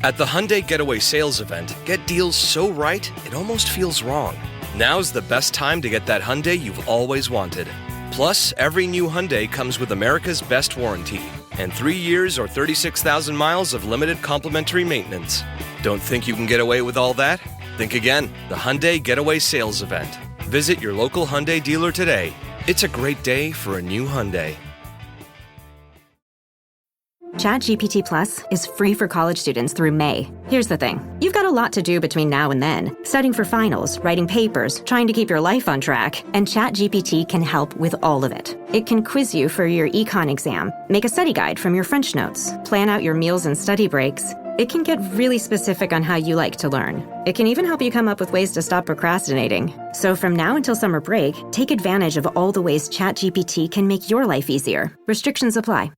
At the Hyundai Getaway Sales Event, get deals so right, it almost feels wrong. Now's the best time to get that Hyundai you've always wanted. Plus, every new Hyundai comes with America's Best Warranty and 3 years or 36,000 miles of limited complimentary maintenance. Don't think you can get away with all that? Think again. The Hyundai Getaway Sales Event. Visit your local Hyundai dealer today. It's a great day for a new Hyundai. ChatGPT Plus is free for college students through May. Here's the thing. You've got a lot to do between now and then. Studying for finals, writing papers, trying to keep your life on track. And ChatGPT can help with all of it. It can quiz you for your econ exam, make a study guide from your French notes, plan out your meals and study breaks. It can get really specific on how you like to learn. It can even help you come up with ways to stop procrastinating. So from now until summer break, take advantage of all the ways ChatGPT can make your life easier. Restrictions apply.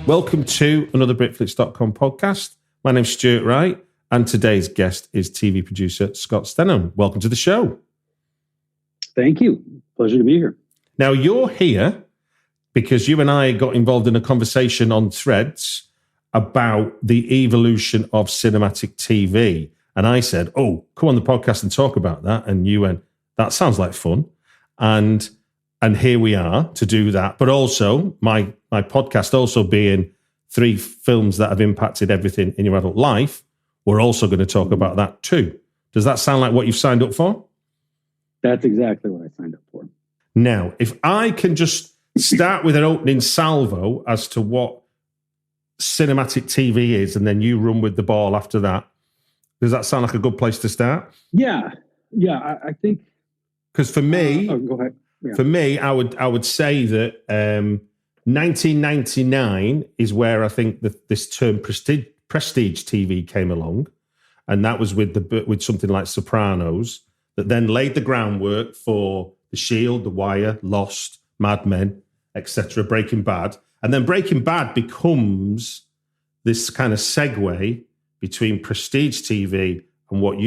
Welcome to another Britflix.com podcast. My name's Stuart Wright, and today's guest is TV producer Scott Stenholm. Welcome to the show. Thank you. Pleasure to be here. Now, you're here because you and I got involved in a conversation on Threads about the evolution of cinematic TV. And I said, oh, come on the podcast and talk about that. And you went, that sounds like fun. And here we are to do that. But also, my podcast also being 3 films that have impacted everything in your adult life, we're also going to talk about that too. Does that sound like what you've signed up for? That's exactly what I signed up for. Now, if I can just start with an opening salvo as to what cinematic TV is, and then you run with the ball after that, does that sound like a good place to start? Yeah, I think. Because for me, go ahead. Yeah. For me, I would say that 1999 is where I think that this term prestige TV came along, and that was with something like Sopranos, that then laid the groundwork for The Shield, The Wire, Lost, Mad Men, etc., Breaking Bad, and then Breaking Bad becomes this kind of segue between prestige TV and what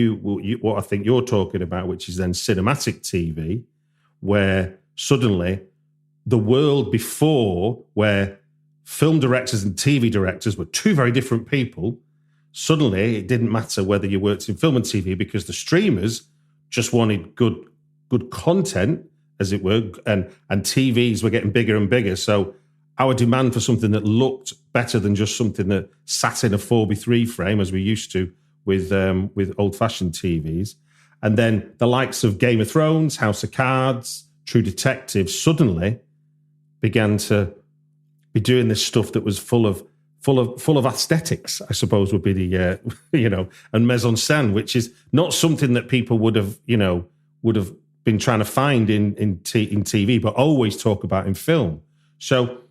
I think you're talking about, which is then cinematic TV, where suddenly the world before, where film directors and TV directors were 2 very different people, suddenly it didn't matter whether you worked in film and TV because the streamers just wanted good content, as it were, and TVs were getting bigger and bigger. So our demand for something that looked better than just something that sat in a 4:3 frame, as we used to with old-fashioned TVs. And then the likes of Game of Thrones, House of Cards, True Detective suddenly began to be doing this stuff that was full of aesthetics, I suppose would be the and mise en scène, which is not something that people would have been trying to find in TV, but always talk about in film. So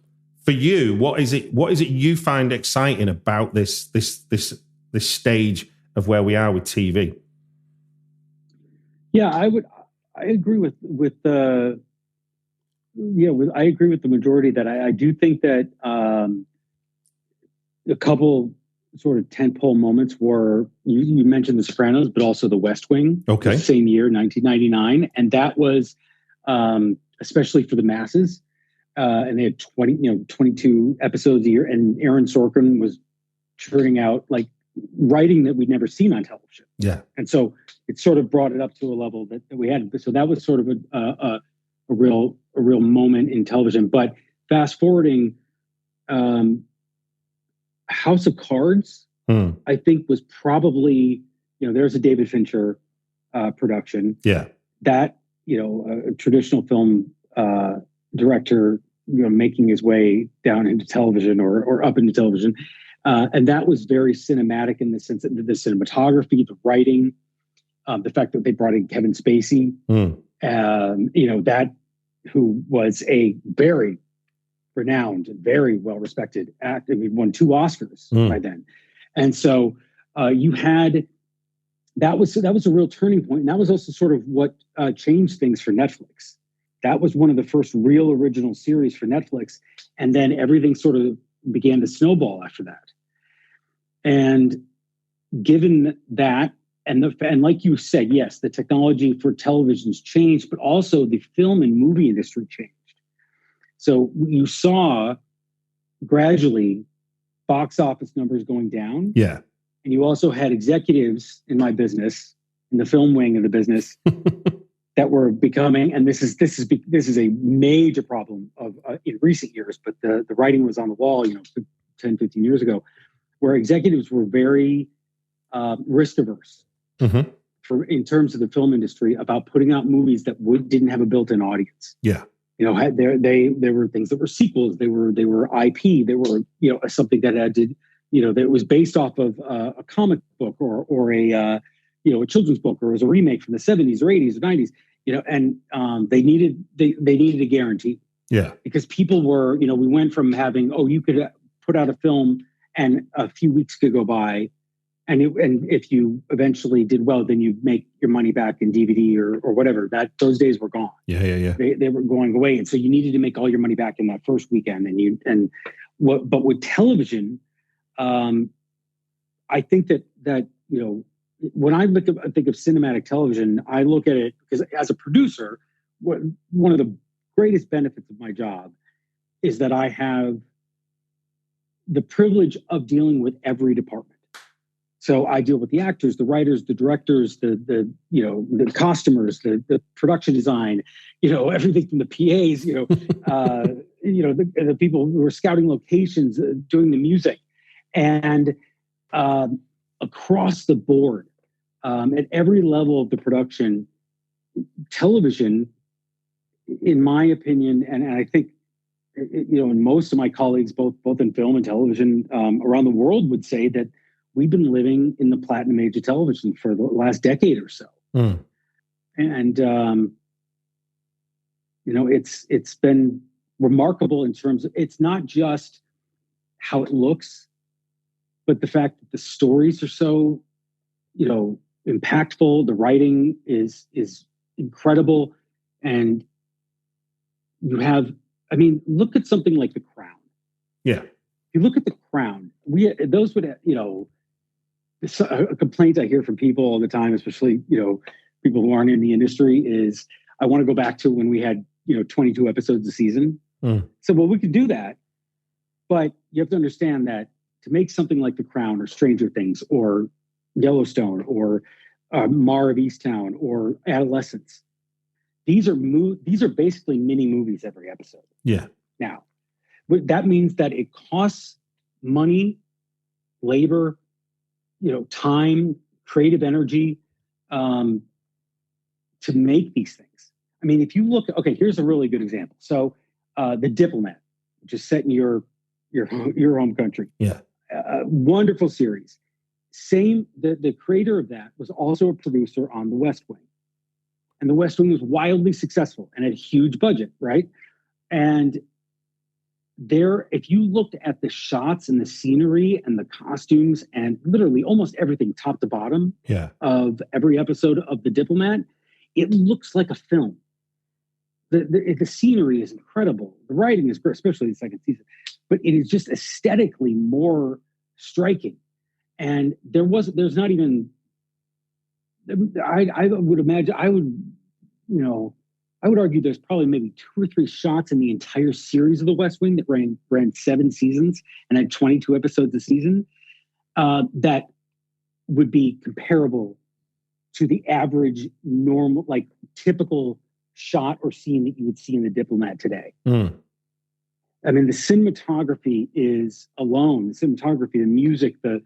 for you, what is it you find exciting about this stage of where we are with TV? Yeah, I agree with I agree with the majority that I do think that a couple sort of tentpole moments were, you mentioned The Sopranos, but also The West Wing. Okay. The same year, 1999, and that was especially for the masses. And they had 22 episodes a year, and Aaron Sorkin was churning out like writing that we'd never seen on television. Yeah. And so it sort of brought it up to a level that we had. So that was sort of a real moment in television. But fast forwarding, House of Cards, I think was probably, there's a David Fincher production. Yeah. That, a traditional film director, making his way down into television or up into television. And that was very cinematic in the sense that the cinematography, the writing, the fact that they brought in Kevin Spacey, that who was a very renowned, very well-respected actor. He won 2 Oscars by then. And so you had, that was a real turning point. And that was also sort of what changed things for Netflix. That was one of the first real original series for Netflix. And then everything sort of began to snowball after that. And given that, and like you said, yes, the technology for television's changed, but also the film and movie industry changed. So you saw gradually box office numbers going down. Yeah. And you also had executives in my business, in the film wing of the business, that were becoming, and this is a major problem of in recent years, but the writing was on the wall, 10, 15 years ago, where executives were very risk averse in terms of the film industry about putting out movies that didn't have a built-in audience. Yeah. There were things that were sequels. They were IP. They were something that had to that was based off of a comic book or a children's book, or it was a remake from the 70s or 80s or 90s. And they needed a guarantee. Yeah. Because people were we went from having you could put out a film and a few weeks could go by, and if you eventually did well, then you make your money back in DVD or whatever. That those days were gone. Yeah. They were going away, and so you needed to make all your money back in that first weekend. But with television, I think that when I think of cinematic television, I look at it because as a producer, one of the greatest benefits of my job is that I have the privilege of dealing with every department. So I deal with the actors, the writers, the directors, the costumers, the production design, everything from the PAs, the people who are scouting locations, doing the music, and across the board, at every level of the production, television, in my opinion, and I think, and most of my colleagues, both in film and television around the world, would say that we've been living in the platinum age of television for the last decade or so. And, it's been remarkable in terms of, it's not just how it looks, but the fact that the stories are so, impactful. The writing is incredible. And you have, look at something like The Crown. Yeah. You look at The Crown, a complaint I hear from people all the time, especially, people who aren't in the industry, is I want to go back to when we had, 22 episodes a season. So, well, we could do that, but you have to understand that to make something like The Crown or Stranger Things or Yellowstone or Mare of Easttown or Adolescence, these are basically mini movies every episode. Yeah. Now, that means that it costs money, labor, time, creative energy to make these things. If you look, here's a really good example. So, The Diplomat, which is set in your home country. Yeah. Wonderful series. The creator of that was also a producer on The West Wing. And The West Wing was wildly successful and had a huge budget, right? And if you looked at the shots and the scenery and the costumes and literally almost everything top to bottom of every episode of The Diplomat, it looks like a film. The scenery is incredible. The writing is great, especially the second season, but it is just aesthetically more striking. And there's not even, I would imagine, I would argue there's probably maybe 2 or 3 shots in the entire series of The West Wing that ran 7 seasons and had 22 episodes a season that would be comparable to the average normal, like typical shot or scene that you would see in The Diplomat today. The cinematography is alone. The cinematography, the music, the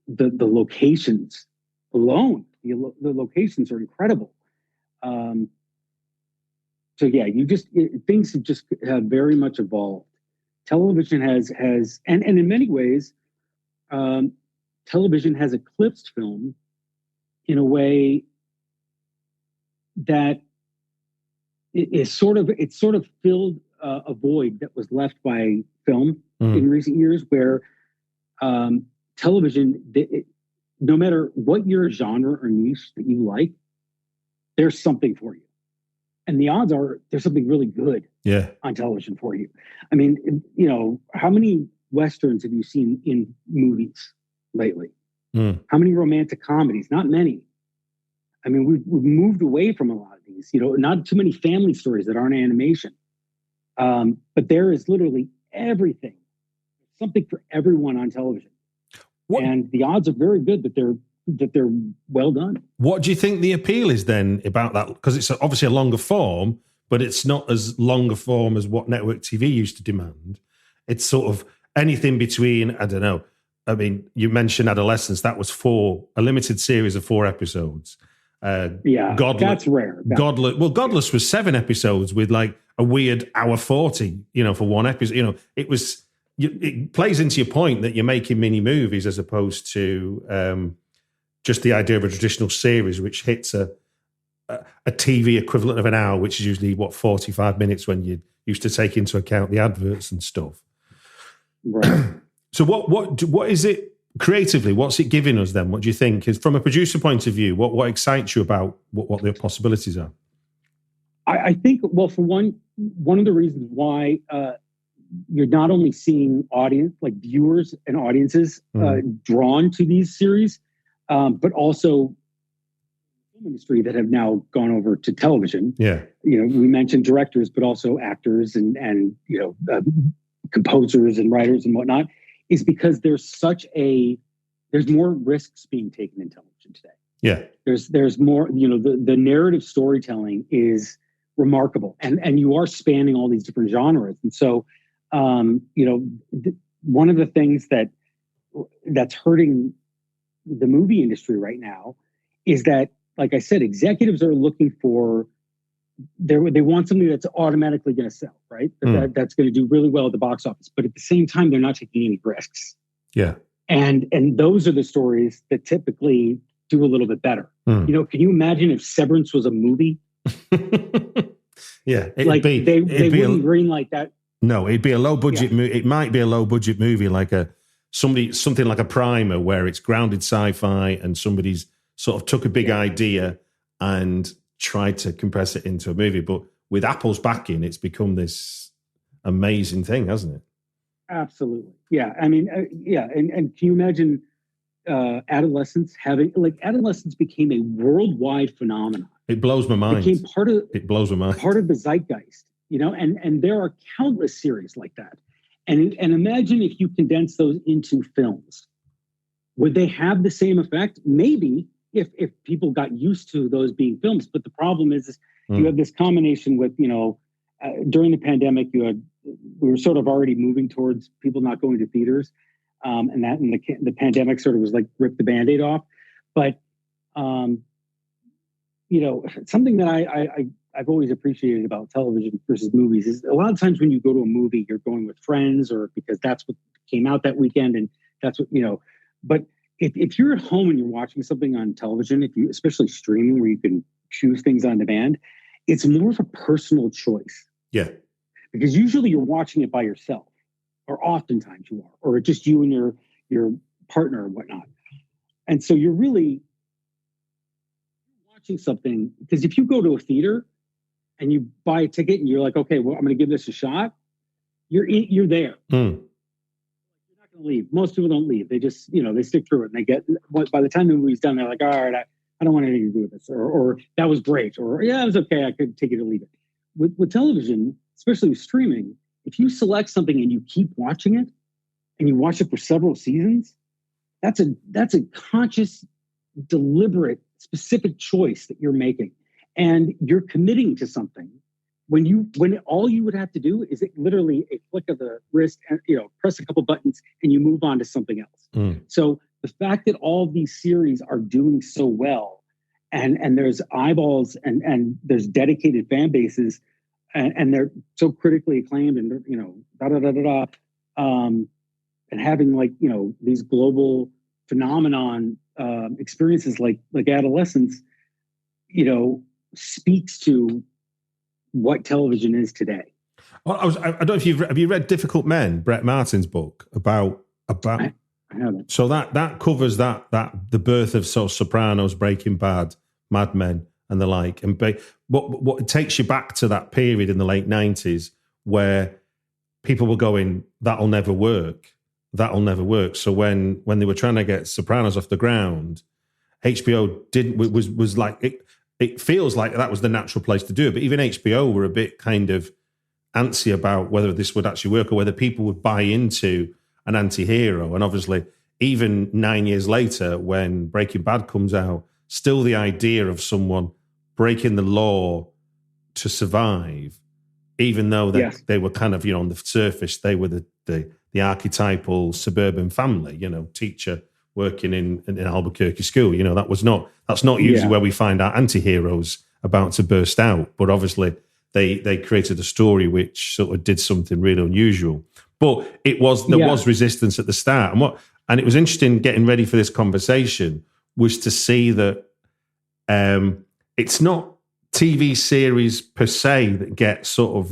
locations alone. The locations are incredible. Things have very much evolved. Television has, and in many ways, television has eclipsed film in a way that it's sort of filled a void that was left by film in recent years, where television, no matter what your genre or niche that you like, there's something for you. And the odds are there's something really good on television for you. I mean, how many Westerns have you seen in movies lately? How many romantic comedies? Not many. I mean, we've moved away from a lot of these, not too many family stories that aren't animation. But there is literally everything, something for everyone on television. And the odds are very good that they're well done. What do you think the appeal is then about that? Because it's obviously a longer form, but it's not as longer form as what network TV used to demand. It's sort of anything between, I don't know. I mean, you mentioned Adolescence. That was a limited series of 4 episodes. Godless, that's rare. Godless was 7 episodes with like a weird hour 40, for one episode. It plays into your point that you're making mini movies as opposed to just the idea of a traditional series, which hits a TV equivalent of an hour, which is usually 45 minutes when you used to take into account the adverts and stuff. Right. So what is it creatively? What's it giving us then? What do you think is, from a producer point of view, what excites you about what the possibilities are? I think, well, for one of the reasons why you're not only seeing viewers and audiences drawn to these series, but also the film industry that have now gone over to television. Yeah. We mentioned directors, but also actors and composers and writers and whatnot, is because there's more risks being taken in television today. Yeah. There's more, the narrative storytelling is remarkable, and you are spanning all these different genres. And so, one of the things that's hurting the movie industry right now is that, like I said, executives are looking for, they want something that's automatically going to sell, right? That's going to do really well at the box office. But at the same time, they're not taking any risks. Yeah. And those are the stories that typically do a little bit better. Can you imagine if Severance was a movie? Yeah. They wouldn't greenlight that. No, it'd be a low budget movie. It might be a low budget movie, like something like a Primer, where it's grounded sci-fi and somebody's sort of took a big idea and tried to compress it into a movie. But with Apple's backing, it's become this amazing thing, hasn't it? Absolutely. Yeah. I mean, And can you imagine Adolescence became a worldwide phenomenon. It blows my mind. It blows my mind. Part of the zeitgeist, and there are countless series like that. And imagine if you condense those into films. Would they have the same effect? Maybe, if people got used to those being films. But the problem is you have this combination with, during the pandemic, we were sort of already moving towards people not going to theaters. And the pandemic sort of was like rip the Band-Aid off. But, something that I've always appreciated about television versus movies is a lot of times when you go to a movie, you're going with friends or because that's what came out that weekend. And that's what, but if you're at home and you're watching something on television, especially streaming where you can choose things on demand, it's more of a personal choice. Yeah. Because usually you're watching it by yourself, or oftentimes you are, or just you and your partner or whatnot. And so you're really watching something, because if you go to a theater and you buy a ticket and you're like, okay, well, I'm going to give this a shot, you're there. Leave. Most people don't leave. They just, they stick through it, and they get, by the time the movie's done, they're like, all right, I don't want anything to do with this, or that was great, or yeah, it was okay, I could take it or leave it. With television, especially with streaming, if you select something and you keep watching it, and you watch it for several seasons, that's a conscious, deliberate, specific choice that you're making, and you're committing to something. When all you would have to do is literally a flick of the wrist and press a couple buttons and you move on to something else. So the fact that all of these series are doing so well, and there's eyeballs and there's dedicated fan bases, and they're so critically acclaimed, and and having these global phenomenon experiences like Adolescence, speaks to what television is today. Well, I don't know if have you read Difficult Men, Brett Martin's book about. I haven't. So that covers that the birth of sort of Sopranos, Breaking Bad, Mad Men, and the like. And what it takes you back to that period in the late 90s where people were going, that'll never work. That'll never work. So when they were trying to get Sopranos off the ground, HBO was like, it feels like that was the natural place to do it. But even HBO were a bit kind of antsy about whether this would actually work or whether people would buy into an anti-hero. And obviously, even 9 years later, when Breaking Bad comes out, still the idea of someone breaking the law to survive, even though they were kind of, on the surface, they were the archetypal suburban family, teacher working in Albuquerque school. That's not usually where we find our anti-heroes about to burst out. But obviously they created a story which sort of did something really unusual. But there was resistance at the start. And it was interesting getting ready for this conversation was to see that it's not TV series per se that get sort of,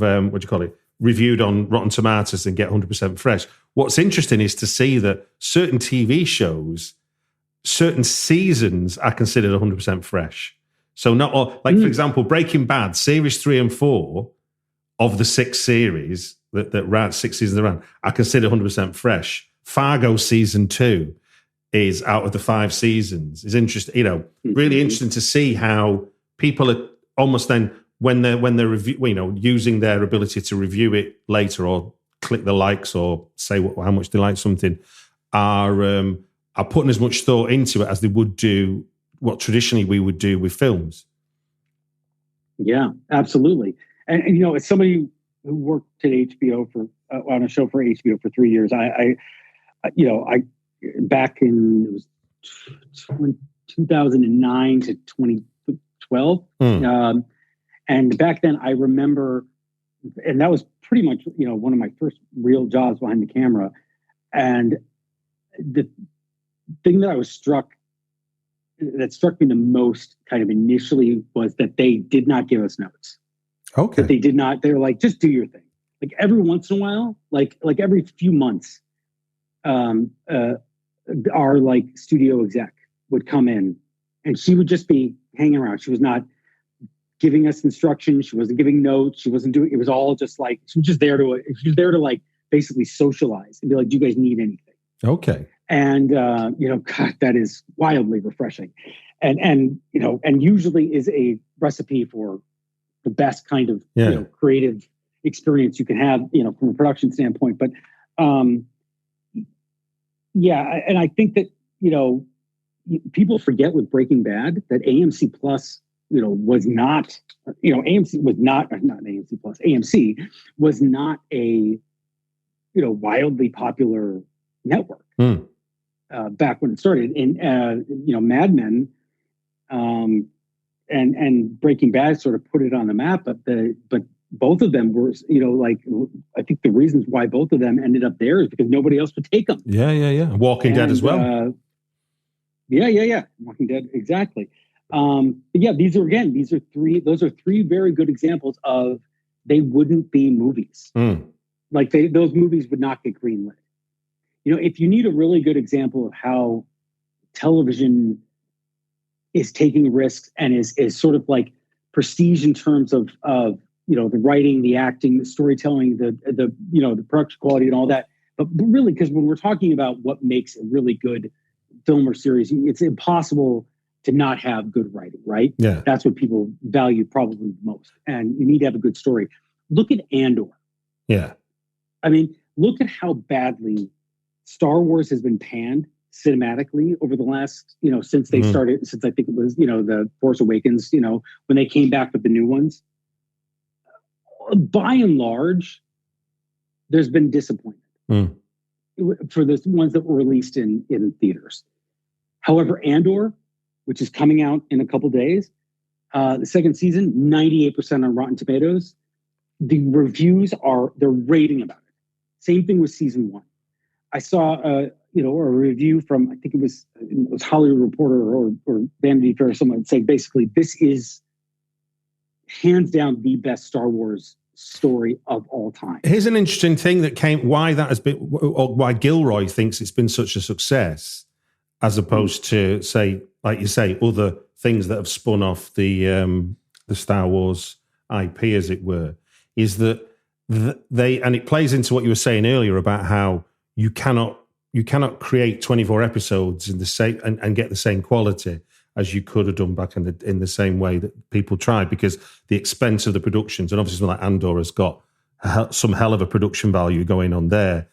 reviewed on Rotten Tomatoes and get 100% fresh. What's interesting is to see that certain TV shows, certain seasons are considered 100% fresh. So not all, for example, Breaking Bad, series 3 and 4 of the 6 series that ran 6 seasons around are considered 100% fresh. Fargo season 2 is out of the 5 seasons. It's interesting, really interesting to see how people are almost then when they're using their ability to review it later or click the likes or say how much they like something, are putting as much thought into it as they would do what traditionally we would do with films. Yeah, absolutely. And as somebody who worked at HBO on a show for HBO for 3 years, I back in it was 2009 to 2012. And back then I remember, and that was pretty much, one of my first real jobs behind the camera. And the thing that struck me the most kind of initially was that they did not give us notes. Okay. That they were like, just do your thing. Like every once in a while, like every few months, our studio exec would come in and she would just be hanging around. She was not giving us instructions. She wasn't giving notes. She wasn't doing, it was all just like, she was there to like basically socialize and be like, do you guys need anything? Okay. And, God, that is wildly refreshing. And usually is a recipe for the best kind of, creative experience you can have, from a production standpoint. But, and I think that, people forget with Breaking Bad that AMC Plus, was not, AMC was not AMC Plus, AMC was not a, wildly popular network back when it started. And, Mad Men and Breaking Bad sort of put it on the map, but both of them were, I think the reasons why both of them ended up there is because nobody else would take them. Yeah. Walking Dead as well. Yeah. Walking Dead, exactly. Those are three very good examples of they wouldn't be movies. Like those movies would not get greenlit. If you need a really good example of how television is taking risks and is sort of like prestige in terms of the writing, the acting, the storytelling, the production quality and all that. But really, because when we're talking about what makes a really good film or series, it's impossible to not have good writing, right? Yeah. That's what people value probably most. And you need to have a good story. Look at Andor. Yeah. I mean, look at how badly Star Wars has been panned cinematically over the last, since they started, since I think it was, the Force Awakens, when they came back with the new ones. By and large, there's been disappointment for the ones that were released in theaters. However, Andor, which is coming out in a couple days, the second season, 98% on Rotten Tomatoes. The reviews they're raving about it. Same thing with season 1. I saw a review from, I think it was Hollywood Reporter or Vanity Fair or someone say basically this is hands down the best Star Wars story of all time. Here's an interesting thing that why that has been, or why Gilroy thinks it's been such a success, as opposed to, say, like you say, other things that have spun off the Star Wars IP, as it were, is that they, and it plays into what you were saying earlier about how you cannot create 24 episodes in the same and get the same quality as you could have done back in the same way that people tried, because the expense of the productions, and obviously like Andor has got some hell of a production value going on there.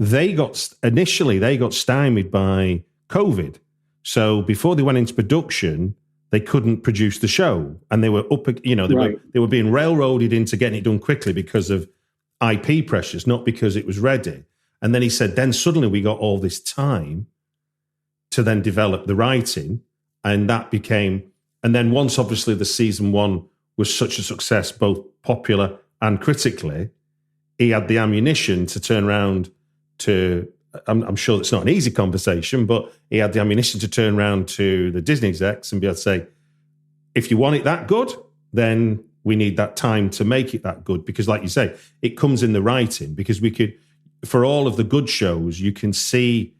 They got stymied by COVID. So before they went into production, they couldn't produce the show, and they were they were being railroaded into getting it done quickly because of IP pressures, not because it was ready. And then he said, then suddenly we got all this time to then develop the writing, and that became, and then once obviously the season 1 was such a success, both popular and critically, he had the ammunition to turn around to, I'm sure it's not an easy conversation, but he had the ammunition to turn around to the Disney execs and be able to say, if you want it that good, then we need that time to make it that good. Because like you say, it comes in the writing, because we could, for all of the good shows, you can see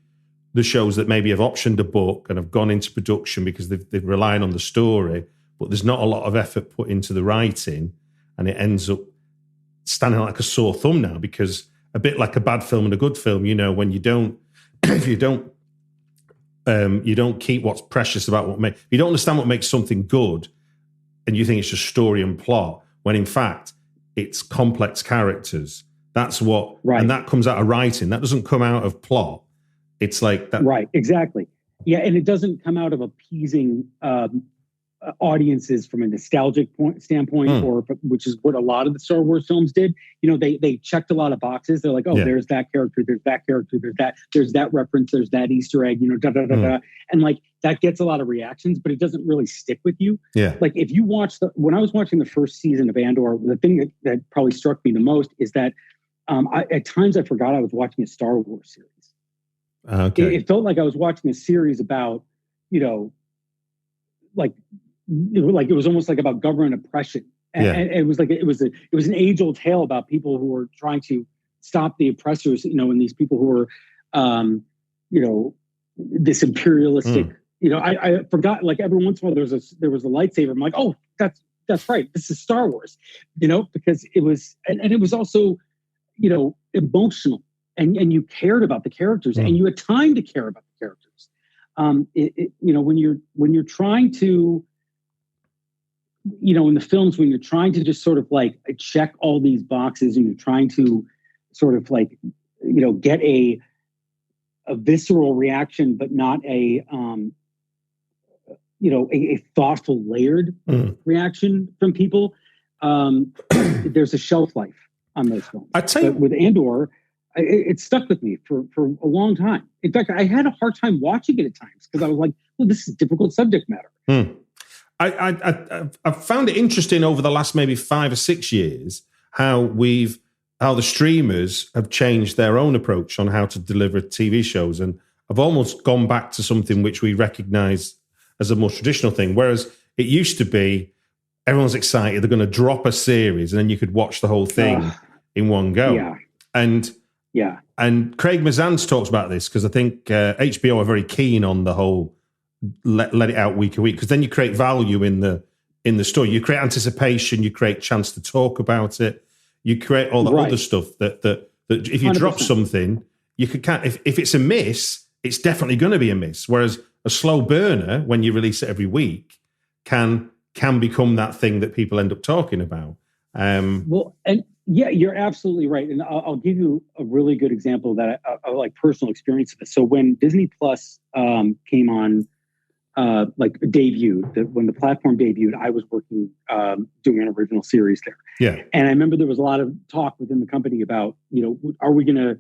the shows that maybe have optioned a book and have gone into production because they've relied on the story, but there's not a lot of effort put into the writing, and it ends up standing like a sore thumb now, because a bit like a bad film and a good film, when you don't, if you don't keep what's precious about you don't understand what makes something good, and you think it's just story and plot, when in fact it's complex characters. That's what, right. And that comes out of writing. That doesn't come out of plot. It's like that. Right, exactly. Yeah, and it doesn't come out of appeasing audiences from a nostalgic standpoint, or which is what a lot of the Star Wars films did. They checked a lot of boxes. They're like, there's that character, there's that character, there's that reference, there's that Easter egg, da. And like that gets a lot of reactions, but it doesn't really stick with you. Yeah. Like if you watch when I was watching the first season of Andor, the thing that probably struck me the most is that at times I forgot I was watching a Star Wars series. Okay. It felt like I was watching a series about, like it was almost like about government oppression, and it was like it was an age-old tale about people who were trying to stop the oppressors, and these people who were, this imperialistic. I forgot. Like every once in a while, there was a lightsaber. I'm like, oh, that's right. This is Star Wars, because it was, and it was also, emotional. And you cared about the characters, and you had time to care about the characters. When you're trying to, in the films, when you're trying to just sort of like check all these boxes, and you're trying to sort of like, get a visceral reaction, but not a thoughtful, layered reaction from people. There's a shelf life on those films. I tell you, with Andor, it stuck with me for a long time. In fact, I had a hard time watching it at times because I was like, well, this is difficult subject matter. I found it interesting over the last maybe 5 or 6 years how the streamers have changed their own approach on how to deliver TV shows. And I've almost gone back to something which we recognize as a more traditional thing. Whereas it used to be, everyone's excited, they're going to drop a series and then you could watch the whole thing in one go. Yeah. And Craig Mazan's talks about this, because I think HBO are very keen on the whole let it out week to week, because then you create value in the story. You create anticipation, you create chance to talk about it, you create all the other stuff that if you 100%. Drop something, you could if it's a miss, it's definitely going to be a miss. Whereas a slow burner, when you release it every week, can become that thing that people end up talking about. Yeah, you're absolutely right. And I'll give you a really good example that I like personal experience of this. So when Disney Plus came on, debuted, when the platform debuted, I was working, doing an original series there. Yeah. And I remember there was a lot of talk within the company about, are we going to,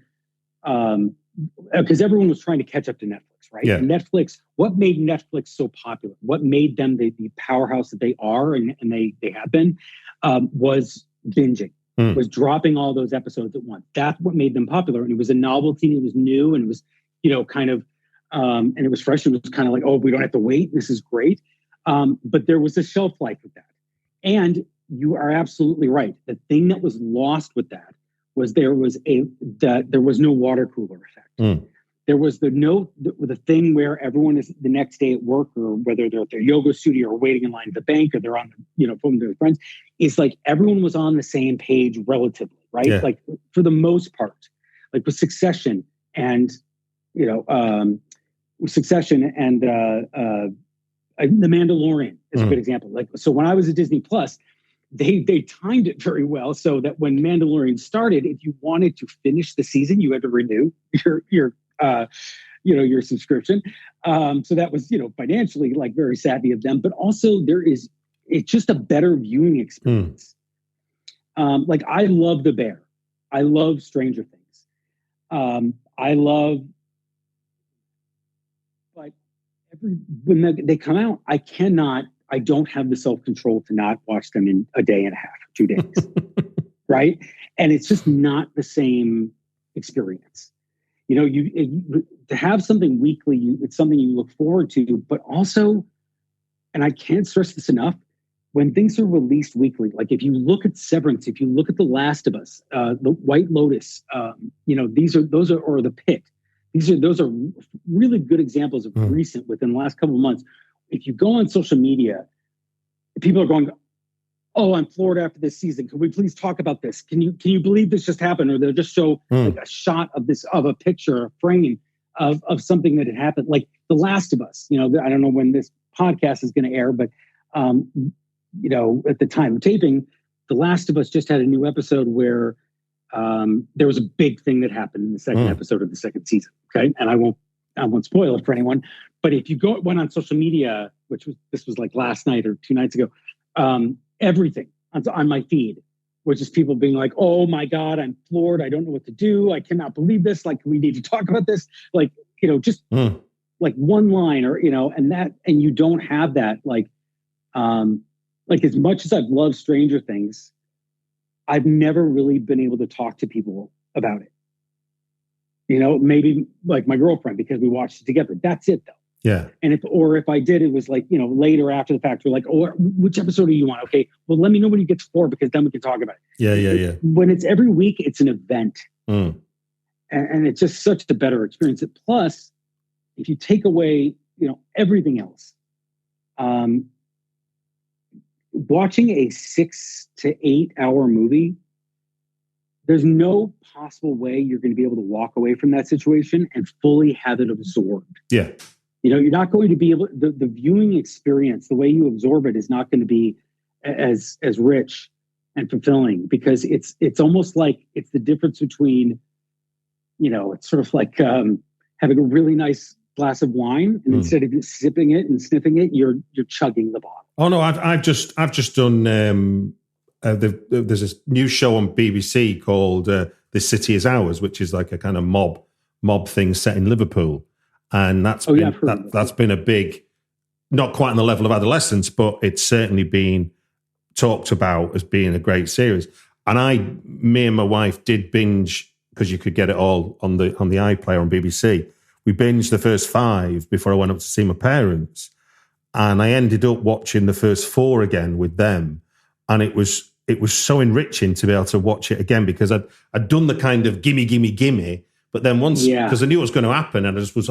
because everyone was trying to catch up to Netflix, right? Yeah. And Netflix, what made Netflix so popular? What made them the powerhouse that they are and they have been, was binging. Was dropping all those episodes at once. That's what made them popular. And it was a novelty, and it was new, and it was, kind of, and it was fresh. It was kind of like, oh, we don't have to wait. This is great. But there was a shelf life with that. And you are absolutely right. The thing that was lost with that was there was no water cooler effect. There was the thing where everyone is the next day at work, or whether they're at their yoga studio or waiting in line at the bank, or they're on, phone with their friends. It's like everyone was on the same page relatively, right? Yeah. Like for the most part, like with Succession and, The Mandalorian is a good example. Like, so when I was at Disney Plus, they timed it very well so that when Mandalorian started, if you wanted to finish the season, you had to renew your subscription. So that was, financially like very savvy of them, but also it's just a better viewing experience. Like I love The Bear. I love Stranger Things. But when they come out, I don't have the self-control to not watch them in a day and a half, 2 days. Right. And it's just not the same experience. To have something weekly, it's something you look forward to, but also, and I can't stress this enough, when things are released weekly, like if you look at Severance, if you look at The Last of Us, The White Lotus, or The Pit, those are really good examples of recent within the last couple of months. If you go on social media, people are going, "Oh, I'm floored after this season. Can we please talk about this? Can you believe this just happened?" Or they'll just show like a shot of a picture, a frame of something that had happened. Like The Last of Us. I don't know when this podcast is going to air, but at the time of taping, The Last of Us just had a new episode where there was a big thing that happened in the second episode of the second season. Okay, and I won't spoil it for anyone. But if you went on social media, this was like last night or 2 nights ago, everything on my feed was just people being like, "Oh my God, I'm floored. I don't know what to do. I cannot believe this. Like, we need to talk about this." Like, just like one line or, and you don't have that. Like as much as I've loved Stranger Things, I've never really been able to talk to people about it. Maybe like my girlfriend, because we watched it together. That's it though. Yeah. And if I did, it was like, later after the fact, we're like, "Oh, which episode are you on? Okay, well, let me know when you get to 4, because then we can talk about it." Yeah. When it's every week, it's an event. And it's just such a better experience. Plus, if you take away, everything else, watching a 6 to 8 hour movie, there's no possible way you're going to be able to walk away from that situation and fully have it absorbed. Yeah. You're not going to be able, the viewing experience, the way you absorb it is not going to be as rich and fulfilling, because it's almost like it's the difference between, it's sort of like having a really nice glass of wine, and instead of sipping it and sniffing it, you're chugging the bottle. Oh no, I've just done. There's a new show on BBC called "This City Is Ours," which is like a kind of mob thing set in Liverpool, and that's been a big, not quite on the level of Adolescence, but it's certainly been talked about as being a great series. And me and my wife did binge, because you could get it all on the iPlayer on BBC. We binged the first 5 before I went up to see my parents, and I ended up watching the first 4 again with them. And it was so enriching to be able to watch it again, because I'd done the kind of gimme, but then once, because I knew what was going to happen, and I just was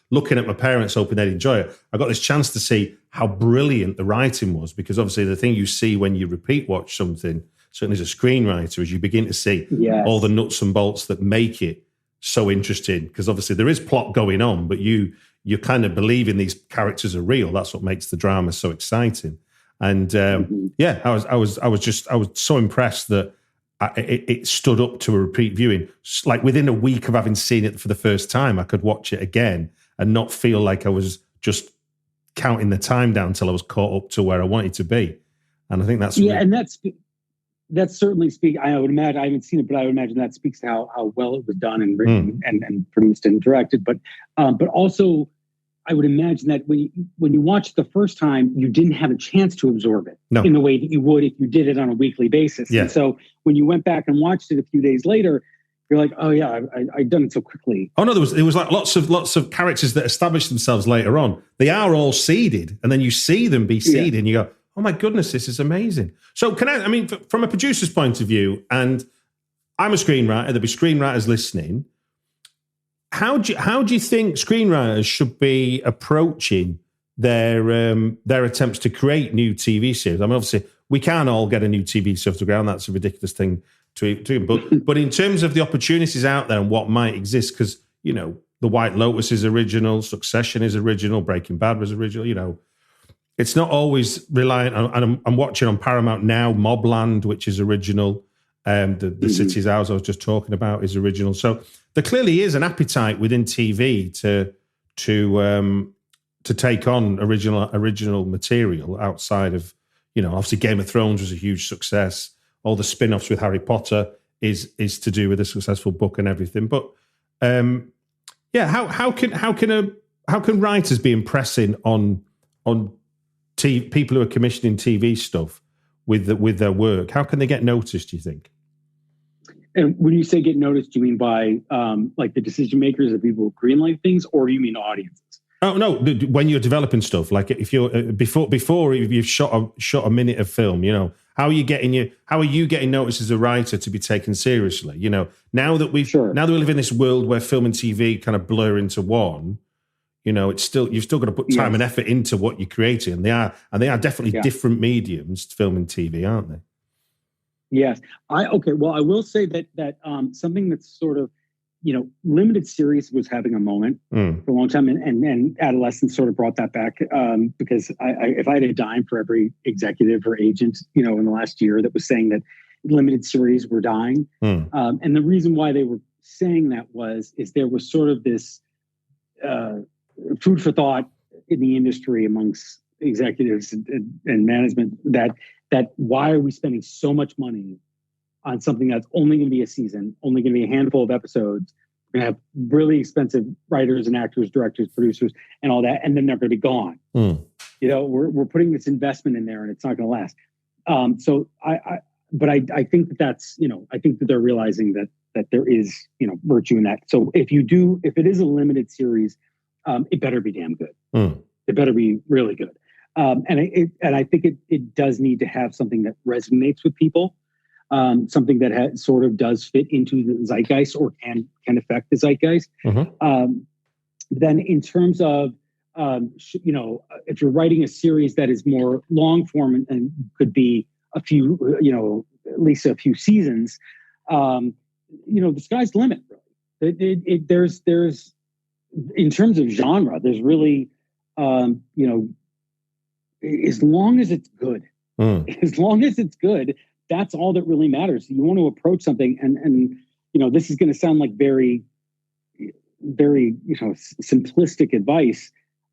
looking at my parents hoping they'd enjoy it, I got this chance to see how brilliant the writing was, because obviously the thing you see when you repeat watch something, certainly as a screenwriter, is you begin to see all the nuts and bolts that make it so interesting, because obviously there is plot going on, but you kind of believe in these characters are real. That's what makes the drama so exciting. And I was so impressed that it stood up to a repeat viewing. Like within a week of having seen it for the first time, I could watch it again and not feel like I was just counting the time down till I was caught up to where I wanted to be. And I think that's and that's certainly I would imagine, I haven't seen it, but I would imagine that speaks to how well it was done and written and produced and directed. But also, I would imagine that when you watch it the first time, you didn't have a chance to absorb it in the way that you would if you did it on a weekly basis. Yeah. And so when you went back and watched it a few days later, you're like, "Oh yeah, I've done it so quickly." Oh no, there was like lots of characters that established themselves later on. They are all seeded, and then you see them be seeded, and you go, "Oh my goodness, this is amazing." So from a producer's point of view, and I'm a screenwriter, there'll be screenwriters listening, how do you think screenwriters should be approaching their attempts to create new TV series? I mean, obviously, we can't all get a new TV series off the ground. That's a ridiculous thing to do. But in terms of the opportunities out there and what might exist, because, you know, The White Lotus is original, Succession is original, Breaking Bad was original, you know. It's not always reliant on, and I'm watching on Paramount now, Mobland, which is original. The City's Ours I was just talking about is original. So there clearly is an appetite within TV to take on original material outside of, you know, obviously Game of Thrones was a huge success. All the spin-offs with Harry Potter is to do with a successful book and everything. But how can writers be impressing on people who are commissioning TV stuff with their work? How can they get noticed, do you think? And when you say get noticed, do you mean by like the decision makers, the people who greenlight things, or do you mean audiences? Oh no! When you're developing stuff, like if you're before you've shot a minute of film, you know, how are you getting noticed as a writer to be taken seriously? You know, now that we live in this world where film and TV kind of blur into one, you know, you've still got to put time and effort into what you're creating, and they are definitely different mediums, film and TV, aren't they? Yes. Well, I will say that something that's sort of, you know, limited series was having a moment for a long time, and adolescence sort of brought that back because if I had a dime for every executive or agent, you know, in the last year that was saying that limited series were dying, and the reason why they were saying that is there was sort of this food for thought in the industry amongst executives and management that why are we spending so much money on something that's only going to be a season, only going to be a handful of episodes. We're going to have really expensive writers and actors, directors, producers, and all that, and then they're going to be gone. You know, we're putting this investment in there, and it's not going to last. I think that's, you know, I think that they're realizing that there is, you know, virtue in that. So if it is a limited series, it better be damn good. It better be really good. And I think it does need to have something that resonates with people. Something that sort of does fit into the zeitgeist or can affect the zeitgeist. Then in terms of, you know, if you're writing a series that is more long form and could be a few, you know, at least a few seasons, you know, the sky's the limit. Really. There's in terms of genre, there's really, you know, as long as it's good, that's all that really matters. You want to approach something, and you know, this is going to sound like very, very, you know, simplistic advice,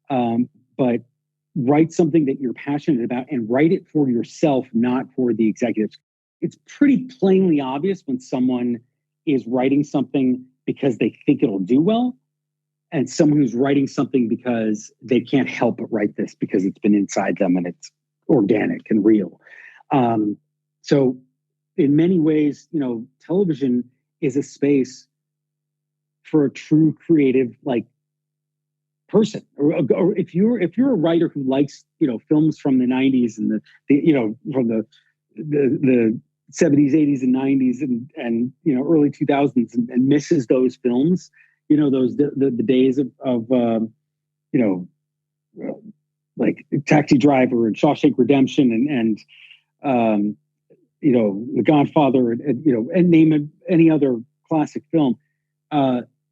but write something that you're passionate about and write it for yourself, not for the executives. It's pretty plainly obvious when someone is writing something because they think it'll do well, and someone who's writing something because they can't help but write this because it's been inside them and it's organic and real. So in many ways, you know, television is a space for a true creative, like, person. Or if you're a writer who likes, you know, films from the 90s and the you know, from the 70s, 80s and 90s and you know, early 2000s and misses those films, you know, those the days of you know, like Taxi Driver and Shawshank Redemption and you know, The Godfather, and you know, and name any other classic film.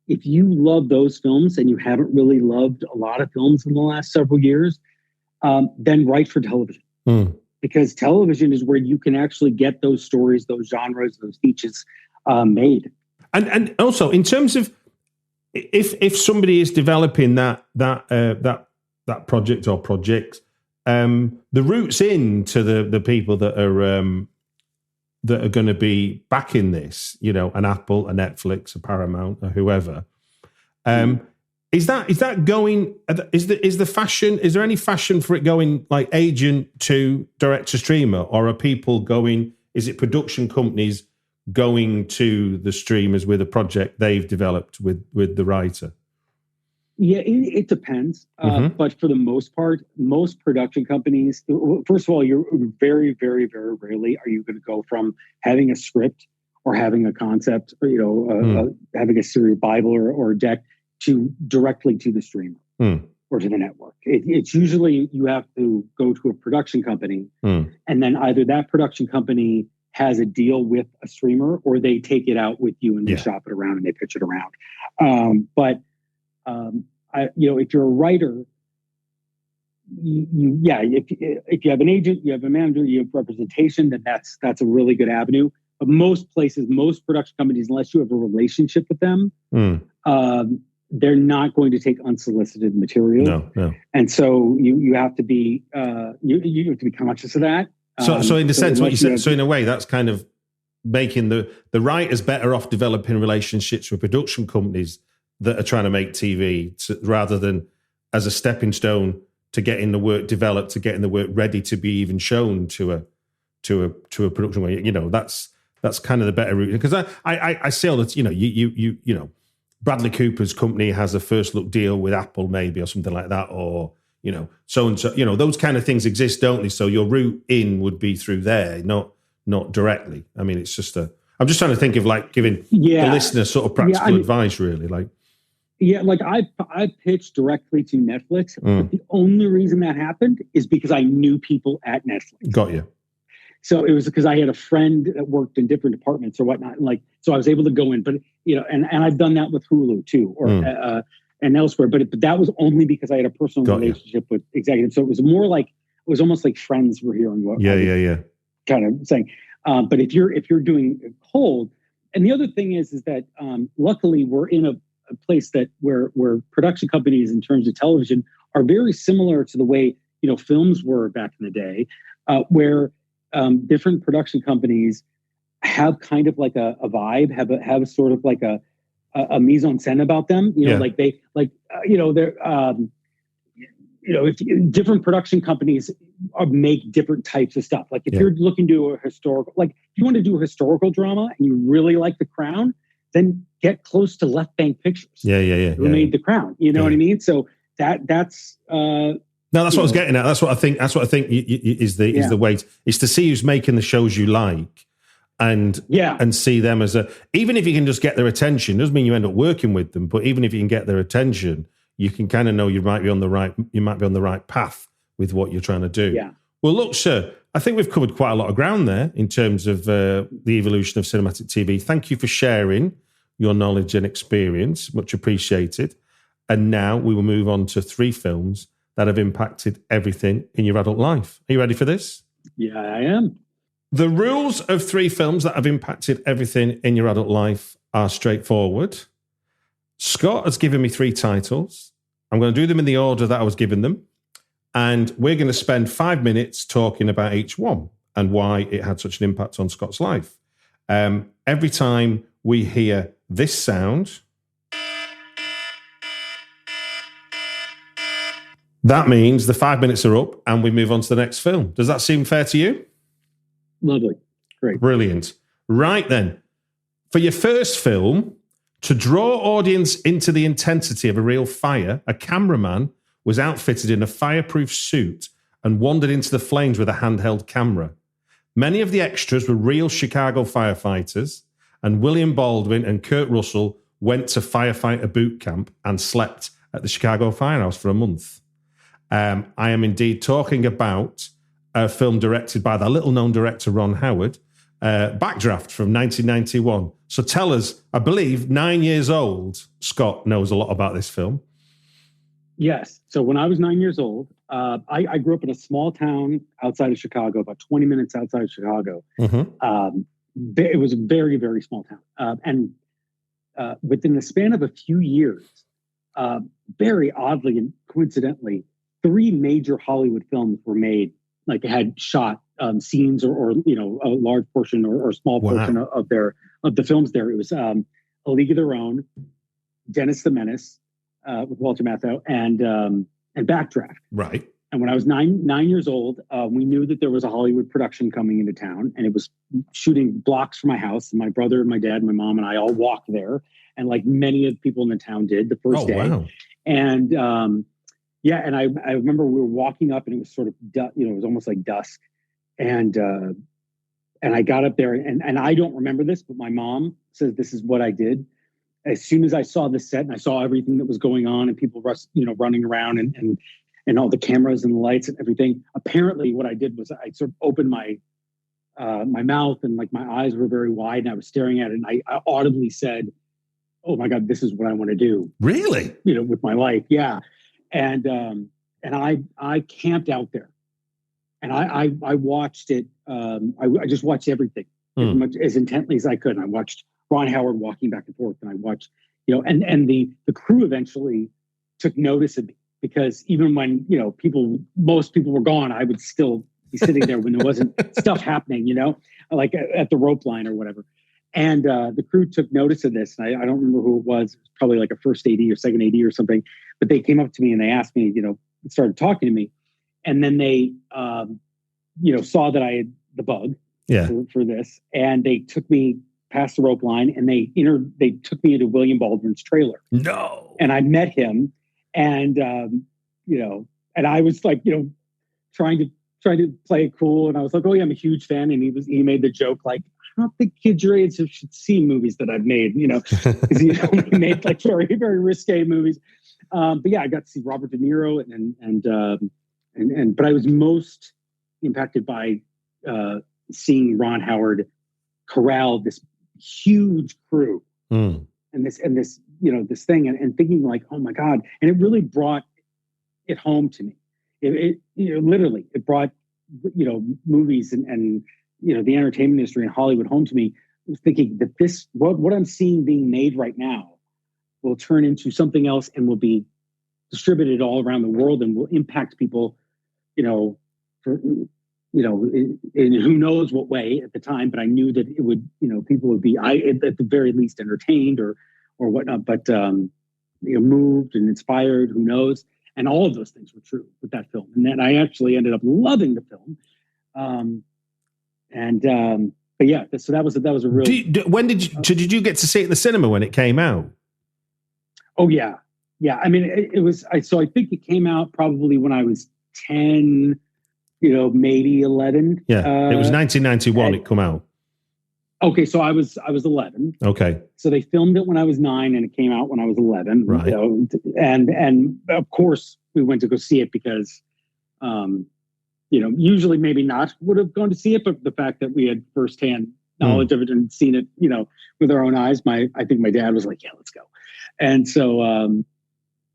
If you love those films and you haven't really loved a lot of films in the last several years, then write for television. Because television is where you can actually get those stories, those genres, those niches made. And also in terms of if somebody is developing that project or projects, the routes in to the people that are going to be backing this, you know, an Apple, a Netflix, a Paramount, or whoever. Is that going? Is the fashion? Is there any fashion for it going like agent to direct to streamer, or are people going? Is it production companies going to the streamers with a project they've developed with the writer? Yeah, it depends. But for the most part, most production companies, first of all, you're very, very, very rarely are you going to go from having a script or having a concept, or, you know, having a series Bible or a deck directly to the streamer or to the network. It's usually you have to go to a production company, and then either that production company has a deal with a streamer, or they take it out with you and they shop it around and they pitch it around. If you're a writer, if you have an agent, you have a manager, you have representation, then that's a really good avenue. But most places, most production companies, unless you have a relationship with them, they're not going to take unsolicited material. No. And so you have to be you have to be conscious of that. So in the sense, what you said, so in a way, that's kind of making the writers better off developing relationships with production companies that are trying to make TV rather than as a stepping stone to getting the work developed, to getting the work ready to be even shown to a production. That's kind of the better route, because I see all that. You know, Bradley Cooper's company has a first look deal with Apple, maybe, or something like that, or so and so. Those kind of things exist, don't they? So your route in would be through there, not directly. I mean, it's just I'm just trying to think of like giving the listener sort of practical advice, really, like. Yeah, like I pitched directly to Netflix, but the only reason that happened is because I knew people at Netflix. Got you. So it was because I had a friend that worked in different departments or whatnot, and so I was able to go in. But and I've done that with Hulu too, or and elsewhere. But that was only because I had a personal relationship with executives. So it was more like it was almost like friends were hearing what kind of saying. But if you're doing it cold, and the other thing is that luckily we're in a place that where production companies in terms of television are very similar to the way films were back in the day, where different production companies have kind of like a vibe, have a sort of like a mise en scène about them. If different production companies make different types of stuff. Like if you're looking to do a historical, like if you want to do a historical drama and you really like The Crown, then get close to Left Bank Pictures. Who made The Crown? You know what I mean? So that's. No, that's what I was getting at. That's what I think is the way. Is to see who's making the shows you like, and see them as even if you can just get their attention, doesn't mean you end up working with them. But even if you can get their attention, you can kind of know you might be on the right path with what you're trying to do. Yeah. Well, look, sir, I think we've covered quite a lot of ground there in terms of the evolution of cinematic TV. Thank you for sharing your knowledge and experience. Much appreciated. And now we will move on to 3 films that have impacted everything in your adult life. Are you ready for this? Yeah, I am. The rules of 3 films that have impacted everything in your adult life are straightforward. Scott has given me 3 titles. I'm going to do them in the order that I was given them. And we're going to spend 5 minutes talking about each one and why it had such an impact on Scott's life. Every time we hear this sound, that means the 5 minutes are up and we move on to the next film. Does that seem fair to you? Lovely. Great. Brilliant. Right then, for your first film, to draw audience into the intensity of a real fire, a cameraman was outfitted in a fireproof suit and wandered into the flames with a handheld camera. Many of the extras were real Chicago firefighters, and William Baldwin and Kurt Russell went to firefighter boot camp and slept at the Chicago firehouse for a month. I am indeed talking about a film directed by the little-known director Ron Howard, Backdraft from 1991. So tell us, I believe 9 years old, Scott knows a lot about this film. Yes. So when I was 9 years old, I grew up in a small town outside of Chicago, about 20 minutes outside of Chicago. Mm-hmm. It was a very, very small town. And within the span of a few years, very oddly and coincidentally, 3 major Hollywood films were made, like had shot scenes or a large portion or small portion of the films there. It was A League of Their Own, Dennis the Menace, with Walter Matthau, and Backdraft. Right. And when I was nine years old, we knew that there was a Hollywood production coming into town, and it was shooting blocks from my house. And my brother, my dad, my mom, and I all walked there, and like many of the people in the town did the first day. Wow. And and I remember we were walking up, and it was sort of it was almost like dusk, and I got up there, and I don't remember this, but my mom says this is what I did. as soon as I saw the set and I saw everything that was going on and people running around and all the cameras and the lights and everything, apparently what I did was I sort of opened my mouth and like my eyes were very wide and I was staring at it and I audibly said, "Oh my God, this is what I want to do." Really? With my life. Yeah. And I camped out there and I watched it. I just watched everything as intently as I could. And I watched Ron Howard walking back and forth and I watched, and the crew eventually took notice of me because even when, most people were gone, I would still be sitting there when there wasn't stuff happening, like at the rope line or whatever. And the crew took notice of this. And I don't remember who it was. It was probably like a first AD or second AD or something. But they came up to me and they asked me, started talking to me. And then they, saw that I had the bug for this. And they took me past the rope line and they took me into William Baldwin's trailer. No. And I met him. And, and I was like, trying to play it cool. And I was like, "Oh yeah, I'm a huge fan." And he made the joke like, "I don't think kids your age should see movies that I've made," because he made like very, very risque movies. But yeah, I got to see Robert De Niro but I was most impacted by seeing Ron Howard corral this huge crew and this this thing and thinking like, "Oh my God!" And it really brought it home to me. It literally it brought movies and the entertainment industry in Hollywood home to me, thinking that this what I'm seeing being made right now will turn into something else and will be distributed all around the world and will impact people, in who knows what way at the time. But I knew that it would, people would be, at the very least, entertained or whatnot, but moved and inspired. Who knows? And all of those things were true with that film. And then I actually ended up loving the film. But yeah, so that was a real. Did you get to see it in the cinema when it came out? Oh yeah. I mean, it was. So I think it came out probably when I was 10, maybe 11. Yeah, it was 1991. It come out. Okay, so I was 11. Okay. So they filmed it when I was 9, and it came out when I was 11. Right. And of course we went to go see it because, usually maybe not would have gone to see it, but the fact that we had firsthand knowledge of it and seen it, with our own eyes, I think my dad was like, "Yeah, let's go." And so,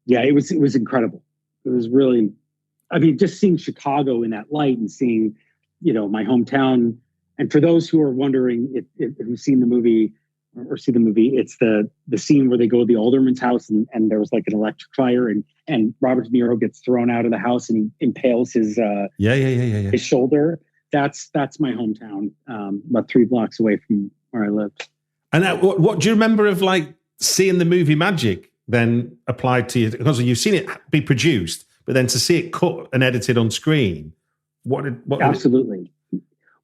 it was incredible. It was really, just seeing Chicago in that light and seeing, my hometown. And for those who are wondering who've seen the movie or see the movie, it's the scene where they go to the alderman's house and there was like an electric fire and Robert De Niro gets thrown out of the house and he impales his his shoulder. That's my hometown, about 3 blocks away from where I live. And what do you remember of like seeing the movie magic then applied to you? Because you've seen it be produced, but then to see it cut and edited on screen, absolutely.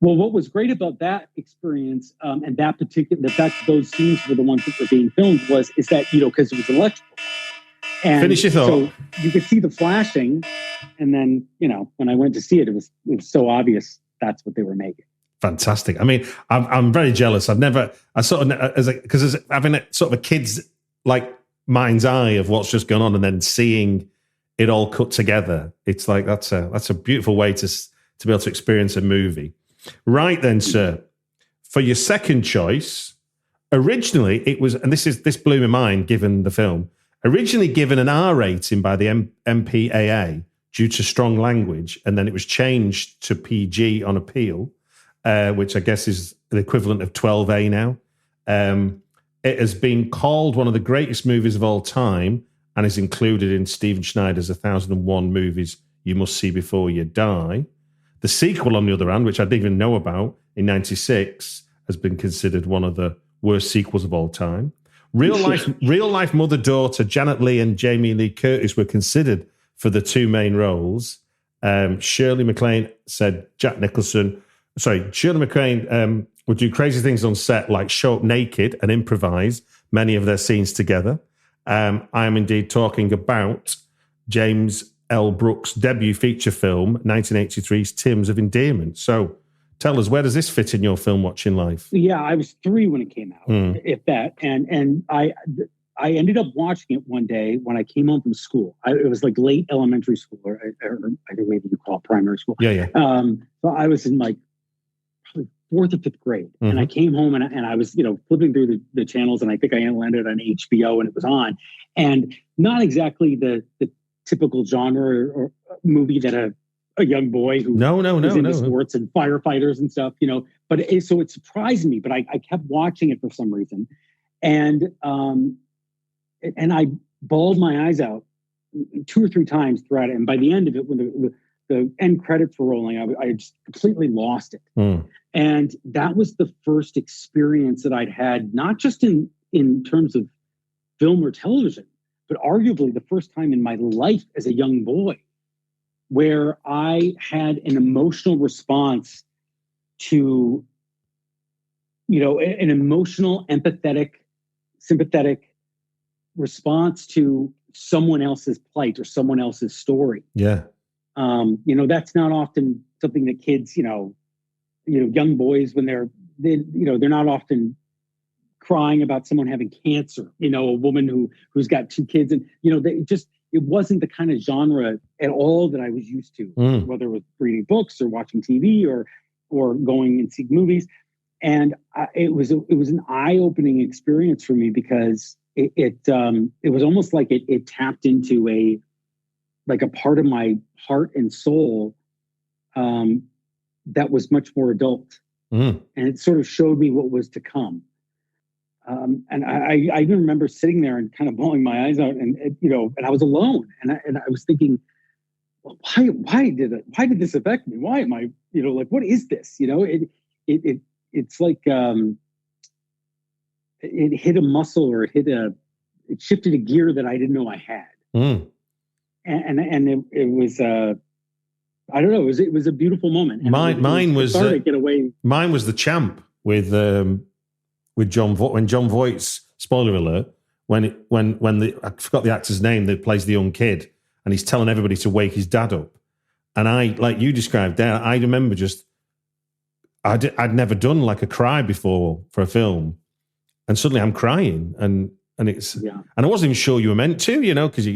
Well, what was great about that experience and that those scenes were the ones that were being filmed is that, because it was electrical. And finish your thought. So you could see the flashing. And then, when I went to see it, it was so obvious that's what they were making. Fantastic. I mean, I'm very jealous. Having a sort of a kid's like mind's eye of what's just gone on and then seeing it all cut together. It's like, that's a beautiful way to be able to experience a movie. Right then, sir, for your second choice, originally it was, and this blew my mind given the film, originally given an R rating by the MPAA due to strong language, and then it was changed to PG on appeal, which I guess is the equivalent of 12A now. It has been called one of the greatest movies of all time and is included in Stephen Schneider's 1001 movies you must see before you die. The sequel, on the other hand, which I didn't even know about, in 96, has been considered one of the worst sequels of all time. Real life mother-daughter Janet Leigh and Jamie Lee Curtis were considered for the 2 main roles. Shirley MacLaine said Shirley MacLaine would do crazy things on set, like show up naked and improvise many of their scenes together. I am indeed talking about James L. Brooks' debut feature film, 1983's Terms of Endearment. So, Tell us, where does this fit in your film watching life? Yeah, I was 3 when it came out, if that. And I ended up watching it one day when I came home from school. It was like late elementary school, or I think maybe you call it primary school. Yeah. So I was in like probably 4th or 5th grade. And I came home and I was, flipping through the channels, and I think I landed on HBO and it was on. And not exactly the typical genre or movie that a young boy who is into sports and firefighters and stuff, but so it surprised me, but I kept watching it for some reason. And I bawled my eyes out 2 or 3 times throughout it. And by the end of it, when the end credits were rolling, I just completely lost it. And that was the first experience that I'd had, not just in terms of film or television, but arguably the first time in my life as a young boy, where I had an emotional response to, an emotional, empathetic, sympathetic response to someone else's plight or someone else's story. Yeah. That's not often something that kids, young boys, when they're not often crying about someone having cancer, a woman who's got 2 kids, and, it wasn't the kind of genre at all that I was used to, whether it was reading books or watching TV or going and seeing movies. And it was an eye-opening experience for me, because it was almost like it tapped into a part of my heart and soul that was much more adult. And it sort of showed me what was to come. And I even remember sitting there and kind of bawling my eyes out, and I was alone, and I was thinking, well, why did this affect me? Why am I, what is this? It's like it hit a muscle, or it shifted a gear that I didn't know I had. And it was I don't know, it was a beautiful moment. And mine was get away. Mine was The Champ with John when John Voight's, spoiler alert, when I forgot the actor's name that plays the young kid, and he's telling everybody to wake his dad up. And I, like you described there, I remember I'd never done like a cry before for a film, and suddenly I'm crying, and it's and I wasn't even sure you were meant to, because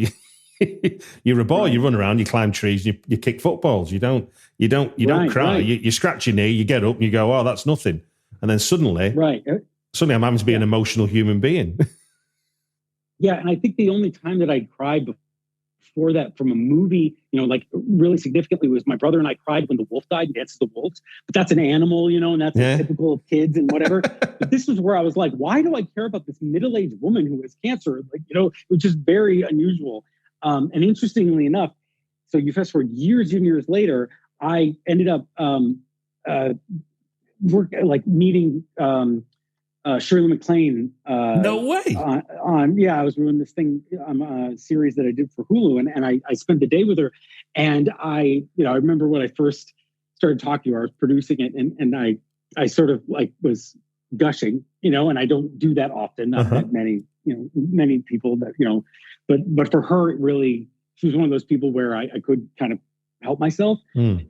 you're a boy, you run around, you climb trees, you kick footballs, you don't cry, right. You scratch your knee, you get up, and you go, oh, that's nothing, and then suddenly I'm having to be an emotional human being. Yeah, and I think the only time that I cried before that from a movie, really significantly, was my brother and I cried when the wolf died in Dance of the Wolves. But that's an animal, and that's typical of kids and whatever. But this was where I was like, why do I care about this middle-aged woman who has cancer? It was just very unusual. And interestingly enough, so you fast forward years and years later, I ended up meeting Shirley MacLaine. No way. I was doing this thing on a series that I did for Hulu, and I spent the day with her. And I remember when I first started talking to her, I was producing it, and I sort of was gushing, and I don't do that often. Not that many, many people that, but for her, it really, she was one of those people where I could kind of help myself. And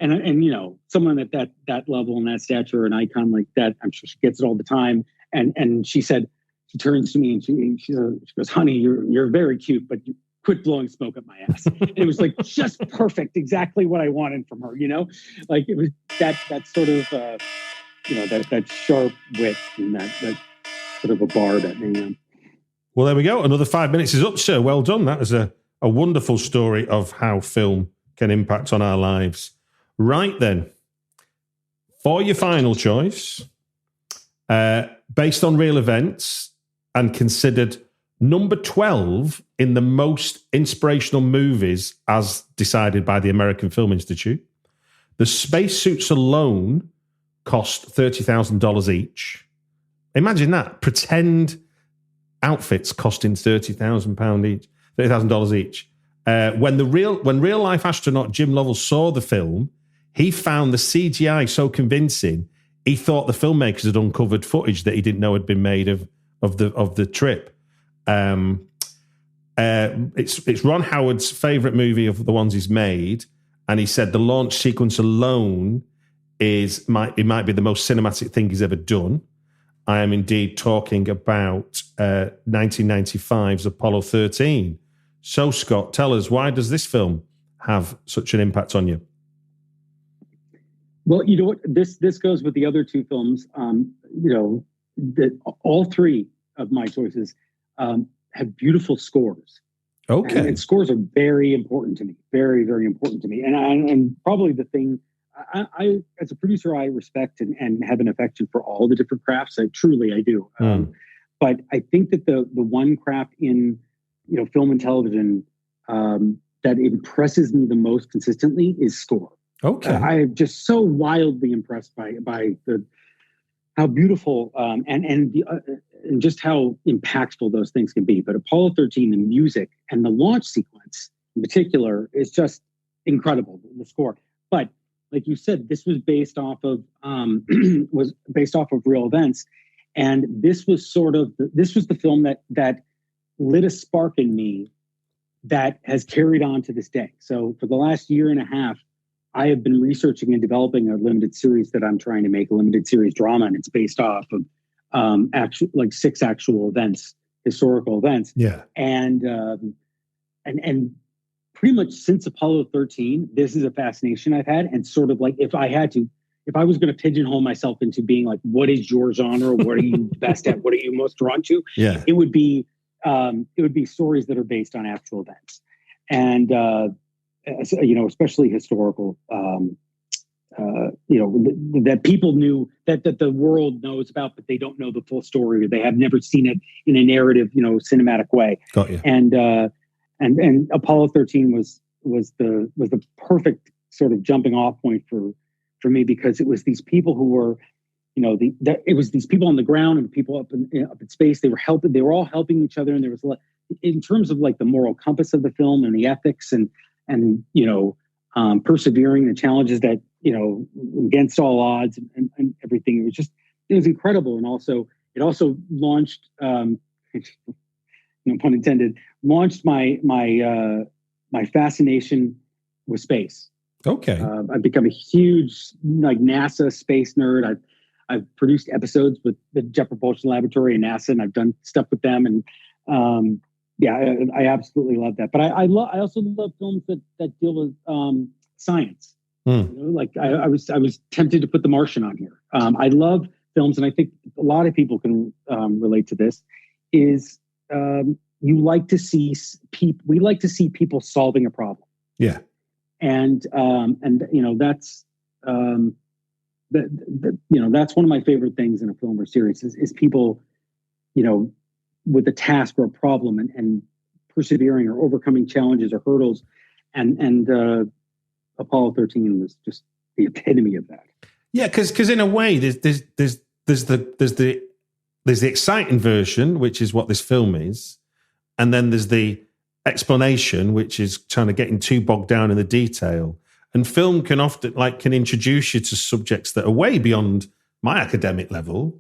someone at that level and that stature, an icon like that, I'm sure she gets it all the time. And she said, she turns to me and she goes, honey, you're very cute, but you quit blowing smoke up my ass. And it was just perfect, exactly what I wanted from her, it was that sort of, that sharp wit and that sort of a bar that they. Well, there we go. Another 5 minutes is up, sir. Well done. That was a wonderful story of how film can impact on our lives. Right then, for your final choice, based on real events and considered number 12 in the most inspirational movies as decided by the American Film Institute, the spacesuits alone cost $30,000 each. Imagine that. Pretend outfits costing £30,000 each, $30,000 each. When real life astronaut Jim Lovell saw the film, he found the CGI so convincing, he thought the filmmakers had uncovered footage that he didn't know had been made of the trip. It's Ron Howard's favorite movie of the ones he's made, and he said the launch sequence alone it might be the most cinematic thing he's ever done. I am indeed talking about 1995's Apollo 13. So, Scott, tell us, why does this film have such an impact on you? Well, you know what? This goes with the other two films. All three of my choices have beautiful scores. Okay. And scores are very important to me. Very, very important to me. And probably the thing I as a producer, I respect and have an affection for all the different crafts. I do. But I think that the one craft in film and television that impresses me the most consistently is score. Okay. I'm just so wildly impressed by how beautiful and just how impactful those things can be. But Apollo 13, the music and the launch sequence in particular is just incredible. The score, but like you said, this was based off of real events, and this was the film that lit a spark in me that has carried on to this day. So for the last year and a half, I have been researching and developing a limited series that I'm trying to make, a limited series drama, and it's based off of six actual events, historical events. Yeah, and pretty much since Apollo 13, this is a fascination I've had. And sort of like, if I was going to pigeonhole myself into being like, what is your genre? What are you best at? What are you most drawn to? Yeah, it would be stories that are based on actual events, and especially historical. That people knew that the world knows about, but they don't know the full story, or they have never seen it in a narrative, cinematic way. Got you. And Apollo 13 was the perfect sort of jumping off point for me, because it was these people who were, it was these people on the ground and people up in space. They were all helping each other, and there was in terms of like the moral compass of the film and the ethics and persevering the challenges that against all odds and everything. It was incredible, and it also launched. No pun intended, launched my fascination with space. Okay. I've become a huge NASA space nerd. I've produced episodes with the Jet Propulsion Laboratory and NASA, and I've done stuff with them. And I absolutely love that. But I also love films that deal with science. I was tempted to put The Martian on here. I love films, and I think a lot of people can relate to this. We like to see people solving a problem. Yeah. And that's that's one of my favorite things in a film or series is people, with a task or a problem and persevering or overcoming challenges or hurdles. And Apollo 13 was just the epitome of that. Yeah. Cause in a way there's the exciting version, which is what this film is. And then there's the explanation, which is kind of getting too bogged down in the detail. And film can often can introduce you to subjects that are way beyond my academic level,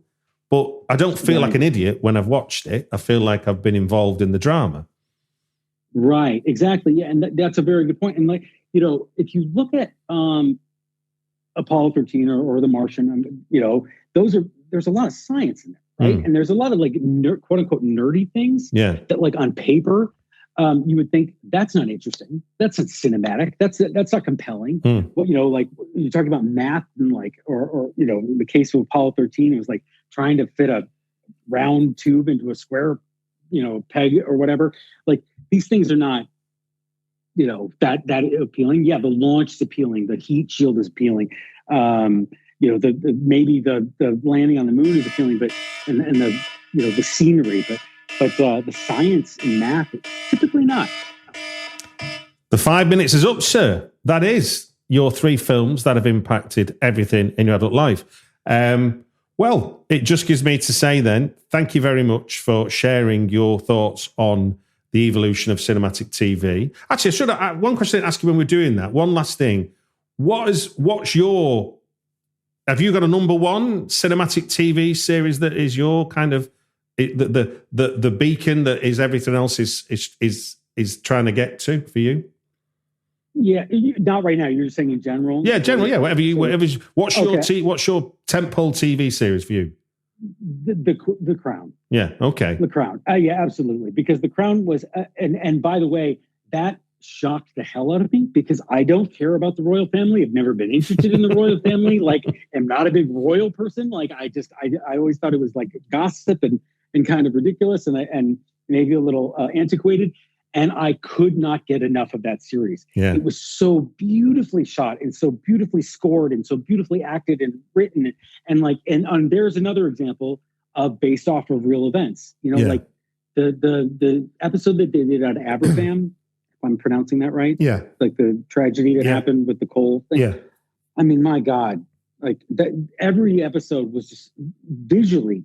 but I don't feel like an idiot when I've watched it. I feel like I've been involved in the drama. Right, exactly. Yeah, and that's a very good point. And if you look at Apollo 13 or The Martian, there's a lot of science in there. Right. And there's a lot of quote unquote nerdy things that on paper, you would think that's not interesting. That's not cinematic. That's not compelling. Well, you're talking about math and or in the case of Apollo 13, it was like trying to fit a round tube into a square, peg or whatever. Like these things are not, that appealing. Yeah. The launch is appealing. The heat shield is appealing. Maybe the landing on the moon is appealing, but and the scenery, but the science and math typically not. The 5 minutes is up, sir. That is your three films that have impacted everything in your adult life. Well, it just gives me to say then, thank you very much for sharing your thoughts on the evolution of cinematic TV. Actually, one question to ask you when we're doing that. One last thing. Have you got a number one cinematic TV series that is your kind of the beacon that is everything else is trying to get to for you? Yeah, not right now. You're just saying in general. Yeah, general. Yeah, whatever you. Whatever's. What's your Okay. what's your tentpole TV series for you? The Crown. Yeah. Okay. The Crown. Yeah, absolutely. Because The Crown was, and by the way, that shocked the hell out of me because I don't care about the royal family. I've never been interested in the royal family. Like, I'm not a big royal person. Like, I always thought it was like gossip and kind of ridiculous and maybe a little antiquated. And I could not get enough of that series. Yeah. It was so beautifully shot and so beautifully scored and so beautifully acted and written. And there's another example of based off of real events. You know, like the episode that they did on Aberfam, if I'm pronouncing that right. Yeah. Like the tragedy that happened with the coal thing. Yeah. I mean, my God, like that, every episode was just visually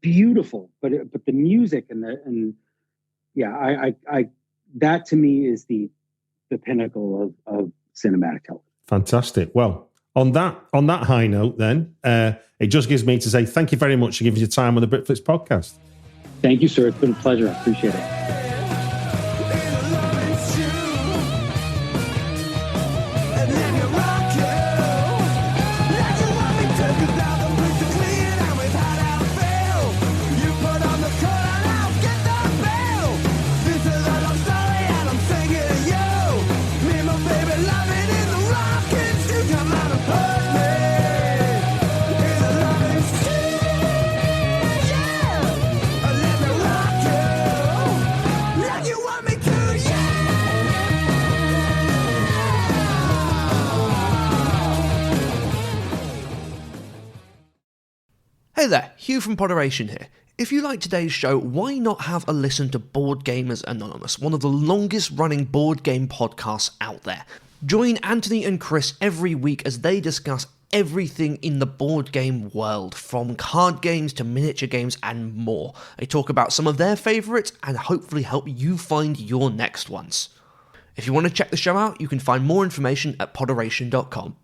beautiful, but the music and I that to me is the pinnacle of cinematic television. Fantastic. Well, on that high note, then it just gives me to say thank you very much for giving your time on the Britflix podcast. Thank you, sir. It's been a pleasure. I appreciate it. Hey there, Hugh from Podderation here. If you like today's show, why not have a listen to Board Gamers Anonymous, one of the longest running board game podcasts out there. Join Anthony and Chris every week as they discuss everything in the board game world, from card games to miniature games and more. They talk about some of their favourites and hopefully help you find your next ones. If you want to check the show out, you can find more information at podderation.com.